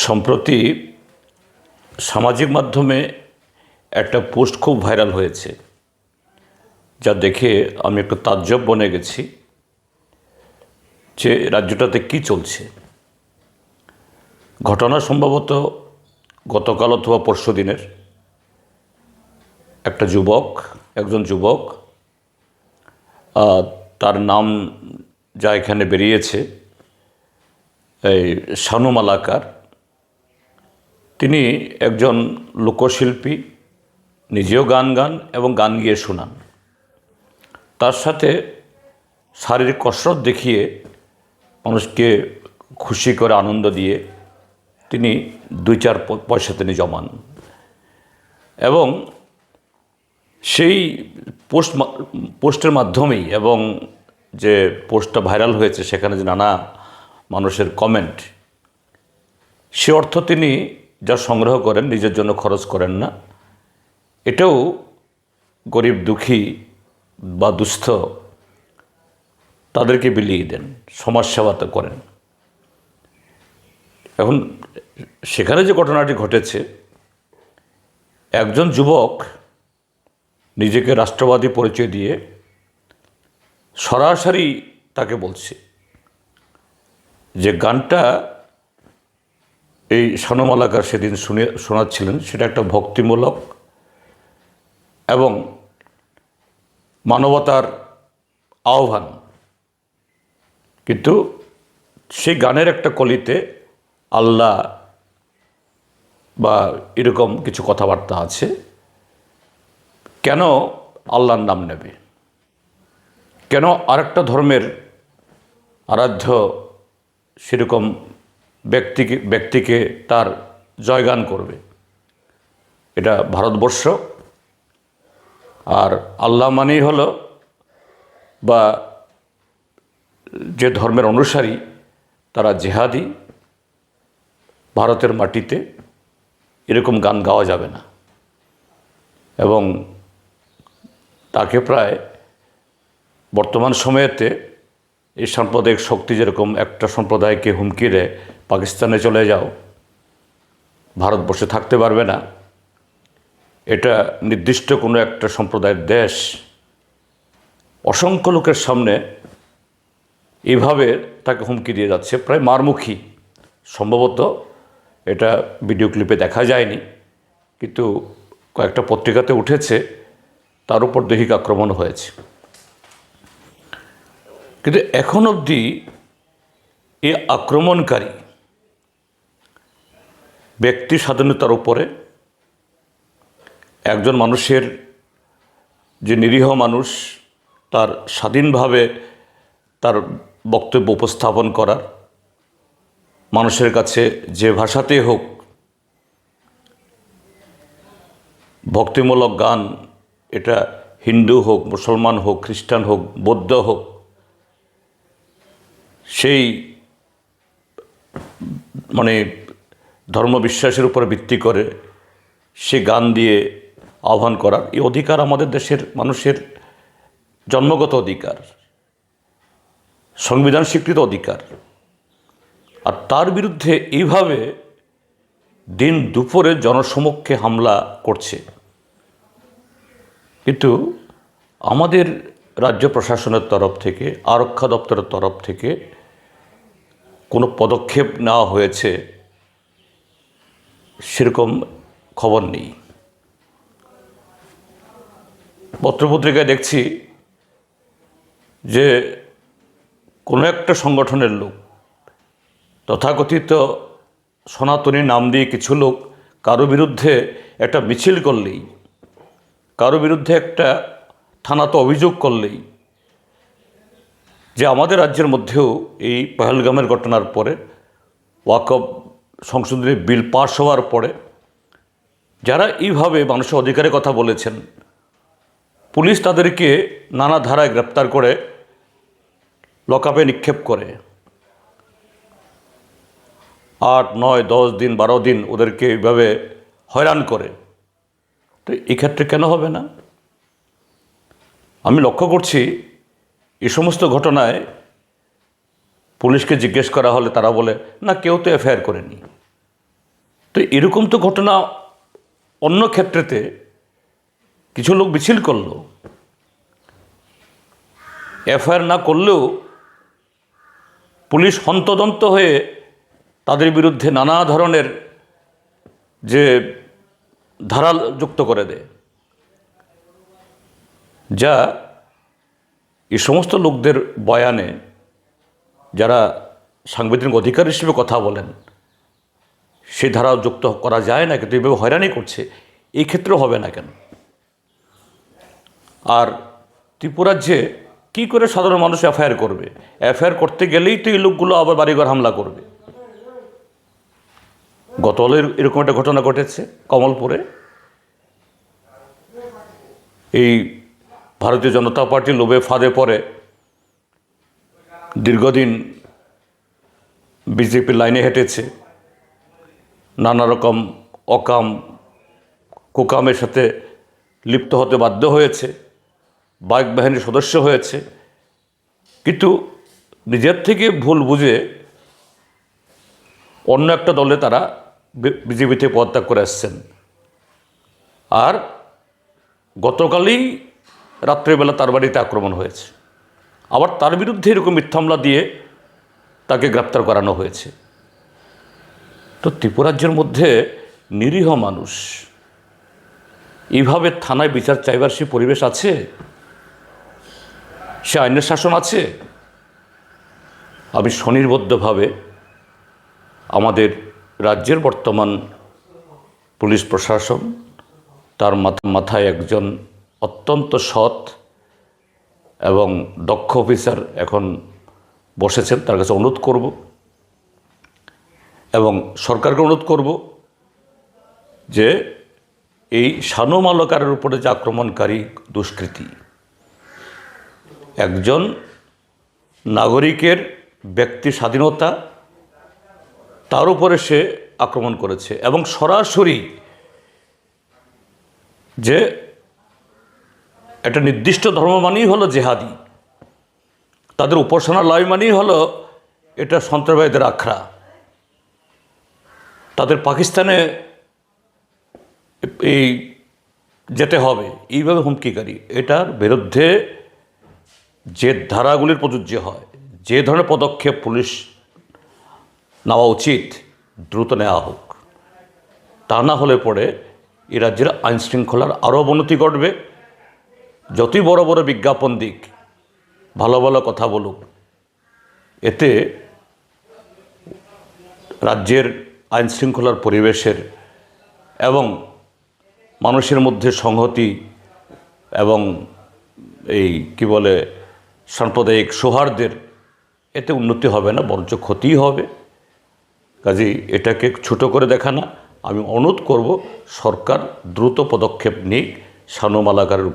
সম্প্রতি সামাজিক মাধ্যমে একটা পোস্ট খুব ভাইরাল হয়েছে, যা দেখে আমি একটু তাজ্জব বনে গেছি যে রাজ্যটাতে কি চলছে। ঘটনা সম্ভবত গতকাল অথবা পরশু দিনের। একজন যুবক, তার নাম যা এখানে বেরিয়েছে, এই শানু মালাকার। তিনি একজন লোকশিল্পী, নিজেও গান এবং গান গিয়ে শোনান। তার সাথে শারীরিক কসরত দেখিয়ে মানুষকে খুশি করে আনন্দ দিয়ে তিনি 2-4 পয়সা তিনি জমান। এবং সেই পোস্টের মাধ্যমেই এবং যে পোস্টটা ভাইরাল হয়েছে সেখানে যে নানা মানুষের কমেন্ট, সে অর্থ তিনি যা সংগ্রহ করেন নিজের জন্য খরচ করেন না, এটাও গরিব দুঃখী বা দুস্থ তাদেরকে বিলিয়ে দেন, সমাজসেবা তো করেন। এখন সেখানে যে ঘটনাটি ঘটেছে, একজন যুবক নিজেকে রাষ্ট্রবাদী পরিচয় দিয়ে সরাসরি তাকে বলছে যে গানটা এই শানু মালাকার সেদিন শোনাচ্ছিলেন সেটা একটা ভক্তিমূলক এবং মানবতার আহ্বান, কিন্তু সেই গানের একটা কলিতে আল্লাহ বা এরকম কিছু কথাবার্তা আছে। কেন আল্লাহর নাম নেবে? কেন আরেকটা ধর্মের আরাধ্য সেরকম ব্যক্তিকে তার জয়গান করবে? এটা ভারতবর্ষ, আর আল্লাহ মানেই হলো বা যে ধর্মের অনুসারী তারা জেহাদি। ভারতের মাটিতে এরকম গান গাওয়া যাবে না। এবং তাকে প্রায় বর্তমান সময়েতে এই সাম্প্রদায়িক শক্তি যেরকম একটা সম্প্রদায়কে হুমকি দেয়, পাকিস্তানে চলে যাও, ভারতবর্ষে থাকতে পারবে না, এটা নির্দিষ্ট কোনো একটা সম্প্রদায়ের দেশ, অসংখ্য লোকের সামনে এইভাবে তাকে হুমকি দিয়ে যাচ্ছে, প্রায় মারমুখী। সম্ভবত এটা ভিডিও ক্লিপে দেখা যায়নি, কিন্তু কয়েকটা পত্রিকাতে উঠেছে, তার উপর দৈহিক আক্রমণ হয়েছে। কিন্তু এখন অবধি এই আক্রমণকারী ব্যক্তি স্বাধীনতার উপরে একজন মানুষের, যে নিরীহ মানুষ, তার স্বাধীনভাবে তার বক্তব্য উপস্থাপন করার, মানুষের কাছে যে ভাষাতেই হোক ভক্তিমূলক গান, এটা হিন্দু হোক, মুসলমান হোক, খ্রিস্টান হোক, বৌদ্ধ হোক, সেই ধর্মবিশ্বাসের উপর ভিত্তি করে সে গান দিয়ে আহ্বান করার এই অধিকার আমাদের দেশের মানুষের জন্মগত অধিকার, সংবিধান স্বীকৃত অধিকার। আর তার বিরুদ্ধে এইভাবে দিন দুপুরে জনসমক্ষে হামলা করছে। কিন্তু আমাদের রাজ্য প্রশাসনের তরফ থেকে, আরক্ষা দপ্তরের তরফ থেকে কোনো পদক্ষেপ নেওয়া হয়েছে সেরকম খবর নেই। পত্রপত্রিকায় দেখছি যে কোনো একটা সংগঠনের লোক, তথাকথিত সনাতনী নাম দিয়ে কিছু লোক কারো বিরুদ্ধে একটা মিছিল করলেই, কারো বিরুদ্ধে একটা থানাতে অভিযোগ করলেই, যে আমাদের রাজ্যের মধ্যেও এই পহেলগামের ঘটনার পরে ওয়াকফ সংশোধনী বিল পাস হওয়ার পরে যারা এইভাবে মানুষের অধিকারের কথা বলেছেন, পুলিশ তাদেরকে নানা ধারায় গ্রেপ্তার করে লকআপে নিক্ষেপ করে 8, 9, 10 দিন, 12 দিন ওদেরকে এইভাবে হয়রান করে। তো এক্ষেত্রে কেন হবে না? আমি লক্ষ্য করছি এই সমস্ত ঘটনায় পুলিশকে জিজ্ঞেস করা হলে তারা বলে না, কেউ তো এফআইআর করেনি। তো এরকম তো ঘটনা অন্য ক্ষেত্রেতে কিছু লোক মিছিল করলো, এফআইআর না করলেও পুলিশ হন্তদন্ত হয়ে তাদের বিরুদ্ধে নানা ধরনের যে ধারা যুক্ত করে দেয়, যা এই সমস্ত লোকদের বয়ানে যারা সাংবিধানিক অধিকার হিসেবে কথা বলেন সেই ধারা যুক্ত করা যায় না, কিন্তু এইভাবে হয়রানি করছে, এই ক্ষেত্রেও হবে না কেন? আর ত্রিপুরাজ্যে কী করে সাধারণ মানুষ এফআইআর করবে? এফআইআর করতে গেলেই তো এই লোকগুলো আবার বাড়িঘর হামলা করবে। গতকালের এরকম একটা ঘটনা ঘটেছে কমলপুরে। এই ভারতীয় জনতা পার্টি লোভে ফাঁদে পড়ে দীর্ঘদিন বিজেপি লাইনে হেঁটেছে, নানা রকম অকাম কুকামের সাথে লিপ্ত হতে বাধ্য হয়েছে, বাইক বাহিনীর সদস্য হয়েছে, কিন্তু নিজের থেকে ভুল বুঝে অন্য একটা দলে তারা বিজেপিতে পদত্যাগ করে আসছেন। আর গতকালই রাত্রেবেলা তার বাড়িতে আক্রমণ হয়েছে, আবার তার বিরুদ্ধে এরকম মিথ্যা মামলা দিয়ে তাকে গ্রেপ্তার করানো হয়েছে। তো ত্রিপুরাজ্যের মধ্যে নিরীহ মানুষ এইভাবে থানায় বিচার চাইবার সে পরিবেশ আছে? সে আইনের শাসন আছে? আমি স্বনির্বদ্ধভাবে আমাদের রাজ্যের বর্তমান পুলিশ প্রশাসন, তার মাথায় একজন অত্যন্ত সৎ এবং দক্ষ অফিসার এখন বসেছেন, তার কাছে অনুরোধ করব এবং সরকারকে অনুরোধ করব যে এই শানু মালাকারের উপরে যে আক্রমণকারী দুষ্কৃতী, একজন নাগরিকের ব্যক্তি স্বাধীনতা, তার উপরে সে আক্রমণ করেছে এবং সরাসরি যে একটা নির্দিষ্ট ধর্ম মানেই হলো জেহাদি, তাদের উপাসনালয় মানেই হলো এটা সন্ত্রাসবাদীদের আখড়া, তাদের পাকিস্তানে এই যেতে হবে, এইভাবে হুমকিকারী। এটার বিরুদ্ধে যে ধারাগুলির প্রযোজ্য হয়, যে ধরনের পদক্ষেপ পুলিশ নেওয়া উচিত দ্রুত নেওয়া হোক। তা না হলে পরে এই রাজ্যের আইন শৃঙ্খলার আরও অবনতি ঘটবে। যতই বড় বড় বিজ্ঞাপন দিক, ভালো ভালো কথা বলুক, এতে রাজ্যের আইন শৃঙ্খলার পরিবেশের এবং মানুষের মধ্যে সংহতি এবং এই কি বলে সাম্প্রদায়িক সৌহার্দ্যের এতে উন্নতি হবে না, বরঞ্চ ক্ষতিই হবে। কাজেই এটাকে ছোট করে দেখা না, আমি অনুরোধ করব সরকার দ্রুত পদক্ষেপ নিক শানু মালাকারের